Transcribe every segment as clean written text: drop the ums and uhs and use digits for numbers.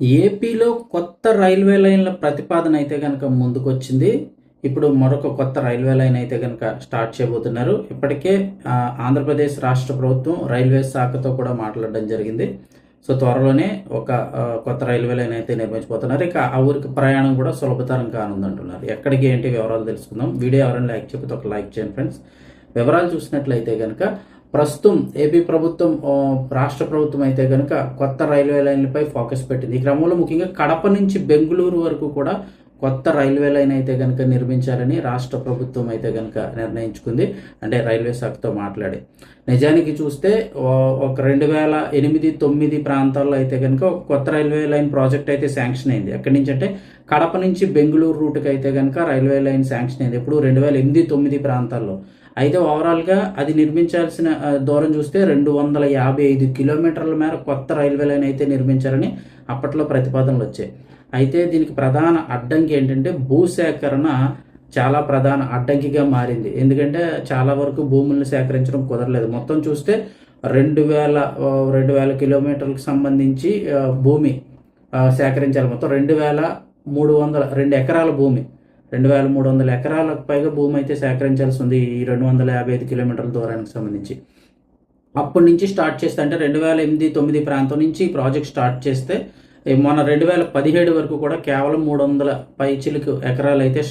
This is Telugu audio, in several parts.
ఏపీలో కొత్త రైల్వే లైన్ల ప్రతిపాదన అయితే గనక ముందుకొచ్చింది. ఇప్పుడు మరొక కొత్త రైల్వే లైన్ అయితే గనక స్టార్ట్ చేయబోతున్నారు. ఇప్పటికే ఆంధ్రప్రదేశ్ రాష్ట్ర ప్రభుత్వం రైల్వే శాఖతో కూడా మాట్లాడడం జరిగింది. సో త్వరలోనే ఒక కొత్త రైల్వే లైన్ అయితే నిర్మించబోతున్నారు. ఇక ఆ ఊరికి ప్రయాణం కూడా సులభతరం కానుందంటున్నారు. ఎక్కడికి ఏంటి వివరాలు తెలుసుకుందాం. వీడియో ఎవరైనా లైక్ చెప్పితే ఒక లైక్ చేయండి ఫ్రెండ్స్. వివరాలు చూసినట్లయితే కనుక ప్రస్తుతం ఏపీ ప్రభుత్వం రాష్ట్ర ప్రభుత్వం అయితే కనుక కొత్త రైల్వే లైన్లపై ఫోకస్ పెట్టింది. ఈ క్రమంలో ముఖ్యంగా కడప నుంచి బెంగళూరు వరకు కూడా కొత్త రైల్వే లైన్ అయితే కనుక నిర్మించాలని రాష్ట్ర ప్రభుత్వం అయితే కనుక నిర్ణయించుకుంది. అంటే రైల్వే శాఖతో మాట్లాడి నిజానికి చూస్తే ఒక 2008-9 ప్రాంతాల్లో అయితే కనుక కొత్త రైల్వే లైన్ ప్రాజెక్ట్ అయితే శాంక్షన్ అయింది. ఎక్కడి నుంచి అంటే కడప నుంచి బెంగళూరు రూట్కి అయితే కనుక రైల్వే లైన్ శాంక్షన్ అయింది. ఇప్పుడు 2008-9 ప్రాంతాల్లో. అయితే ఓవరాల్గా అది నిర్మించాల్సిన దూరం చూస్తే 255 కిలోమీటర్ల మేర కొత్త రైల్వే లైన్ అయితే నిర్మించాలని అప్పట్లో ప్రతిపాదనలు వచ్చాయి. అయితే దీనికి ప్రధాన అడ్డంకి ఏంటంటే భూసేకరణ చాలా ప్రధాన అడ్డంకిగా మారింది. ఎందుకంటే చాలా వరకు భూములను సేకరించడం కుదరలేదు. మొత్తం చూస్తే 2000 కిలోమీటర్లకు సంబంధించి భూమి సేకరించాలి. మొత్తం 2 ఎకరాల భూమి, 2300 ఎకరాలకు పైగా భూమి అయితే సేకరించాల్సి ఉంది ఈ 255 కిలోమీటర్ల దూరానికి సంబంధించి. అప్పటి నుంచి స్టార్ట్ చేస్తే అంటే 2008-9 ప్రాంతం నుంచి ఈ ప్రాజెక్ట్ స్టార్ట్ చేస్తే మన 2017 వరకు కూడా కేవలం 300 పైచిలకు ఎకరాలు అయితే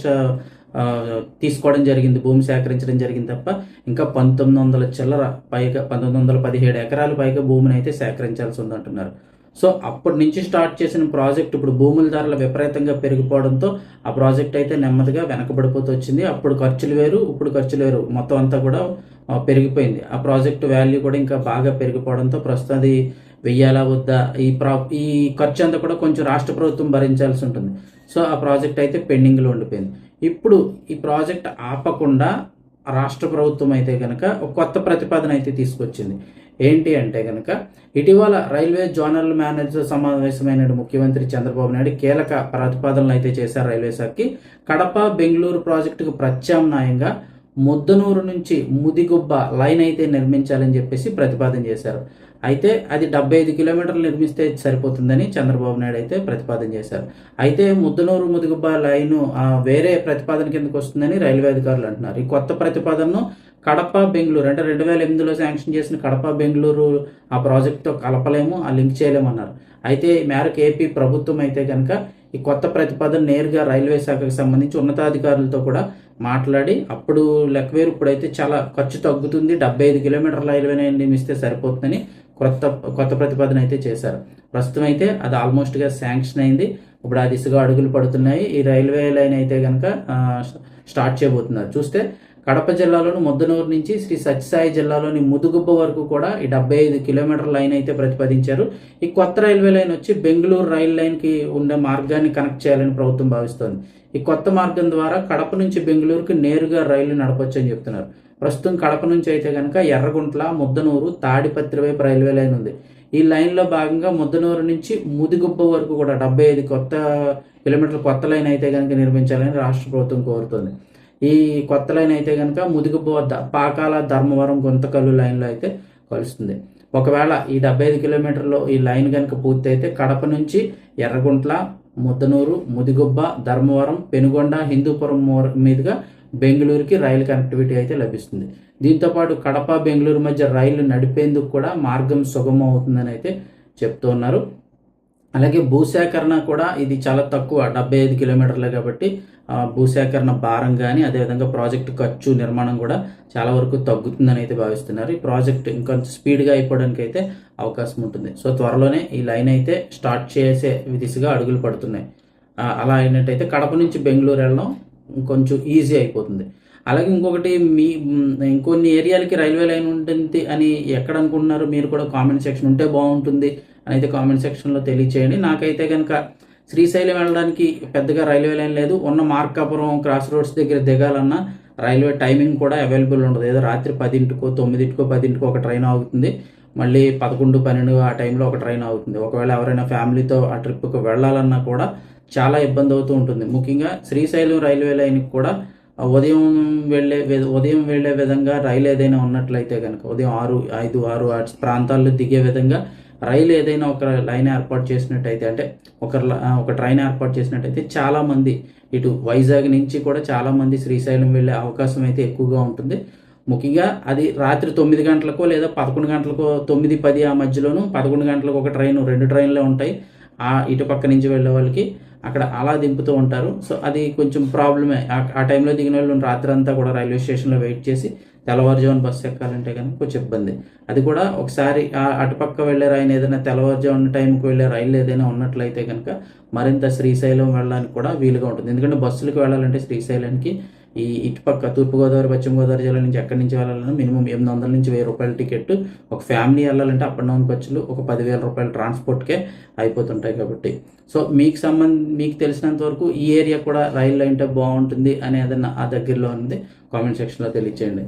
తీసుకోవడం జరిగింది, భూమి సేకరించడం జరిగింది తప్ప ఇంకా 1900 చిల్లర పైగా 1917 ఎకరాల పైగా భూమిని అయితే సేకరించాల్సి ఉందంటున్నారు. సో అప్పటి నుంచి స్టార్ట్ చేసిన ప్రాజెక్ట్ ఇప్పుడు భూముల ధరలు విపరీతంగా పెరిగిపోవడంతో ఆ ప్రాజెక్ట్ అయితే నెమ్మదిగా వెనకబడిపోతూ వచ్చింది. అప్పుడు ఖర్చులు వేరు, ఇప్పుడు ఖర్చులు వేరు, మొత్తం అంతా కూడా పెరిగిపోయింది. ఆ ప్రాజెక్టు వాల్యూ కూడా ఇంకా బాగా పెరిగిపోవడంతో ప్రస్తుతం అది వెయ్యాలా వద్దా ఈ ఖర్చు అంతా కూడా కొంచెం రాష్ట్ర ప్రభుత్వం భరించాల్సి ఉంటుంది. సో ఆ ప్రాజెక్ట్ అయితే పెండింగ్లో ఉండిపోయింది. ఇప్పుడు ఈ ప్రాజెక్ట్ ఆపకుండా రాష్ట్ర ప్రభుత్వం అయితే కనుక ఒక కొత్త ప్రతిపాదన అయితే తీసుకొచ్చింది. ఏంటి అంటే కనుక ఇటీవల రైల్వే జోనల్ మేనేజర్ సమావేశమైన ముఖ్యమంత్రి చంద్రబాబు నాయుడు కీలక ప్రతిపాదనలు అయితే చేశారు రైల్వే శాఖకి. కడప బెంగళూరు ప్రాజెక్టుకు ప్రత్యామ్నాయంగా ముద్దనూరు నుంచి ముదిగుబ్బ లైన్ అయితే నిర్మించాలని చెప్పేసి ప్రతిపాదన చేశారు. అయితే అది 75 కిలోమీటర్లు నిర్మిస్తే సరిపోతుందని చంద్రబాబు నాయుడు అయితే ప్రతిపాదన చేశారు. అయితే ముద్దనూరు ముదిగుబ్బ లైను వేరే ప్రతిపాదన కిందకు వస్తుందని రైల్వే అధికారులు అంటున్నారు. ఈ కొత్త ప్రతిపాదనను కడప బెంగళూరు అంటే 2008లో శాంక్షన్ చేసిన కడప బెంగళూరు ఆ ప్రాజెక్టుతో కలపలేము, ఆ లింక్ చేయలేమన్నారు. అయితే ఈ మేరకు ఏపీ ప్రభుత్వం అయితే కనుక ఈ కొత్త ప్రతిపాదన నేరుగా రైల్వే శాఖకు సంబంధించి ఉన్నతాధికారులతో కూడా మాట్లాడి అప్పుడు లెక్క వేరు, ఇప్పుడైతే చాలా ఖర్చు తగ్గుతుంది, 75 కిలోమీటర్ల రైల్వే నిర్మిస్తే సరిపోతుందని కొత్త ప్రతిపాదన అయితే చేశారు. ప్రస్తుతం అయితే అది ఆల్మోస్ట్గా శాంక్షన్ అయింది. ఇప్పుడు ఆ దిశగా అడుగులు పడుతున్నాయి. ఈ రైల్వే లైన్ అయితే కనుక స్టార్ట్ చేయబోతున్నారు. చూస్తే కడప జిల్లాలోని ముద్దనూరు నుంచి శ్రీ సత్యసాయి జిల్లాలోని ముదుగుబ్బ వరకు కూడా ఈ 75 కిలోమీటర్ల లైన్ అయితే ప్రతిపాదించారు. ఈ కొత్త రైల్వే లైన్ వచ్చి బెంగళూరు రైల్ లైన్కి ఉండే మార్గాన్ని కనెక్ట్ చేయాలని ప్రభుత్వం భావిస్తోంది. ఈ కొత్త మార్గం ద్వారా కడప నుంచి బెంగళూరుకి నేరుగా రైలు నడపొచ్చు అని చెప్తున్నారు. ప్రస్తుతం కడప నుంచి అయితే కనుక ఎర్రగుంట్ల, ముద్దనూరు, తాడిపత్రి వైపు రైల్వే లైన్ ఉంది. ఈ లైన్లో భాగంగా ముద్దనూరు నుంచి ముదిగుబ్బ వరకు కూడా 75 కిలోమీటర్ల కొత్త లైన్ అయితే కనుక నిర్మించాలని రాష్ట్ర ప్రభుత్వం కోరుతోంది. ఈ కొత్త లైన్ అయితే కనుక ముదిగుబ్బ వద్ద పాకాల, ధర్మవరం, గుంతకల్లు లైన్లో అయితే కలుస్తుంది. ఒకవేళ ఈ 75 కిలోమీటర్లు ఈ లైన్ కనుక పూర్తి అయితే కడప నుంచి ఎర్రగుంట్ల, ముద్దనూరు, ముదిగుబ్బ, ధర్మవరం, పెనుగొండ, హిందూపురం మీదుగా బెంగళూరుకి రైలు కనెక్టివిటీ అయితే లభిస్తుంది. దీంతోపాటు కడప బెంగళూరు మధ్య రైలు నడిపేందుకు కూడా మార్గం సుగమం అవుతుందని అయితే చెప్తూ ఉన్నారు. అలాగే భూసేకరణ కూడా ఇది చాలా తక్కువ, 75 కిలోమీటర్లే కాబట్టి భూసేకరణ భారం కానీ అదేవిధంగా ప్రాజెక్టు ఖర్చు, నిర్మాణం కూడా చాలా వరకు తగ్గుతుందని అయితే భావిస్తున్నారు. ఈ ప్రాజెక్ట్ ఇంకొంచెం స్పీడ్గా అయిపోవడానికి అయితే అవకాశం ఉంటుంది. సో త్వరలోనే ఈ లైన్ అయితే స్టార్ట్ చేసే దిశగా అడుగులు పడుతున్నాయి. అలా అయినట్టయితే కడప నుంచి బెంగళూరు వెళ్ళడం కొంచెం ఈజీ అయిపోతుంది. అలాగే ఇంకొకటి ఇంకొన్ని ఏరియాలకి రైల్వే లైన్ ఉంటుంది అని ఎక్కడ అనుకుంటున్నారు మీరు కూడా కామెంట్ సెక్షన్ ఉంటే బాగుంటుంది అని అయితే కామెంట్ సెక్షన్లో తెలియచేయండి. నాకైతే కనుక శ్రీశైలం వెళ్ళడానికి పెద్దగా రైల్వే లైన్ లేదు. ఉన్న మార్కాపురం క్రాస్ రోడ్స్ దగ్గర దిగాలన్నా రైల్వే టైమింగ్ కూడా అవైలబుల్ ఉండదు. ఏదో రాత్రి 10కో 9కో 10కో ఒక ట్రైన్ ఆగుతుంది, మళ్ళీ 11, 12 ఆ టైంలో ఒక ట్రైన్ ఆగుతుంది. ఒకవేళ ఎవరైనా ఫ్యామిలీతో ఆ ట్రిప్కి వెళ్ళాలన్నా కూడా చాలా ఇబ్బంది అవుతూ ఉంటుంది. ముఖ్యంగా శ్రీశైలం రైల్వే లైన్కి కూడా ఉదయం వెళ్ళే విధంగా రైలు ఏదైనా ఉన్నట్లయితే కనుక ఉదయం 6, 5, 6 ప్రాంతాల్లో దిగే విధంగా రైలు ఏదైనా ఒక లైన్ ఏర్పాటు చేసినట్టయితే, అంటే ఒక ట్రైన్ ఏర్పాటు చేసినట్టయితే చాలామంది ఇటు వైజాగ్ నుంచి కూడా చాలామంది శ్రీశైలం వెళ్ళే అవకాశం అయితే ఎక్కువగా ఉంటుంది. ముఖ్యంగా అది రాత్రి 9 గంటలకో లేదా 11 గంటలకో, 9, 10 ఆ మధ్యలోనూ 11 గంటలకు ఒక ట్రైను, 2 ట్రైన్లే ఉంటాయి. ఇటు పక్క నుంచి వెళ్ళే వాళ్ళకి అక్కడ అలా దింపుతూ ఉంటారు. సో అది కొంచెం ప్రాబ్లమే. ఆ టైంలో దిగిన వాళ్ళు రాత్రి అంతా కూడా రైల్వే స్టేషన్లో వెయిట్ చేసి తెల్లవారుజామున బస్సు ఎక్కాలంటే కనుక కొంచెం ఇబ్బంది. అది కూడా ఒకసారి అటుపక్క వెళ్ళే రైలు ఏదైనా తెల్లవారుజామున టైంకి వెళ్ళే రైలు ఏదైనా ఉన్నట్లయితే కనుక మరింత శ్రీశైలం వెళ్ళడానికి కూడా వీలుగా ఉంటుంది. ఎందుకంటే బస్సులకు వెళ్ళాలంటే శ్రీశైలానికి ఇటుపక్క తూర్పుగోదావరి, పశ్చిమ గోదావరి జిల్లా నుంచి ఎక్కడి నుంచి వెళ్ళాలన్నా మినిమం 800 నుంచి 1000 రూపాయల టికెట్. ఒక ఫ్యామిలీ వెళ్ళాలంటే అప్ అండ్ డౌన్ ఖర్చులు ఒక 10,000 రూపాయలు ట్రాన్స్పోర్ట్కే అయిపోతుంటాయి. కాబట్టి సో మీకు తెలిసినంత వరకు ఈ ఏరియా కూడా రైల్లో అంటే బాగుంటుంది అని ఏదన్నా ఆ దగ్గరలో ఉంది కామెంట్ సెక్షన్లో తెలియచేయండి.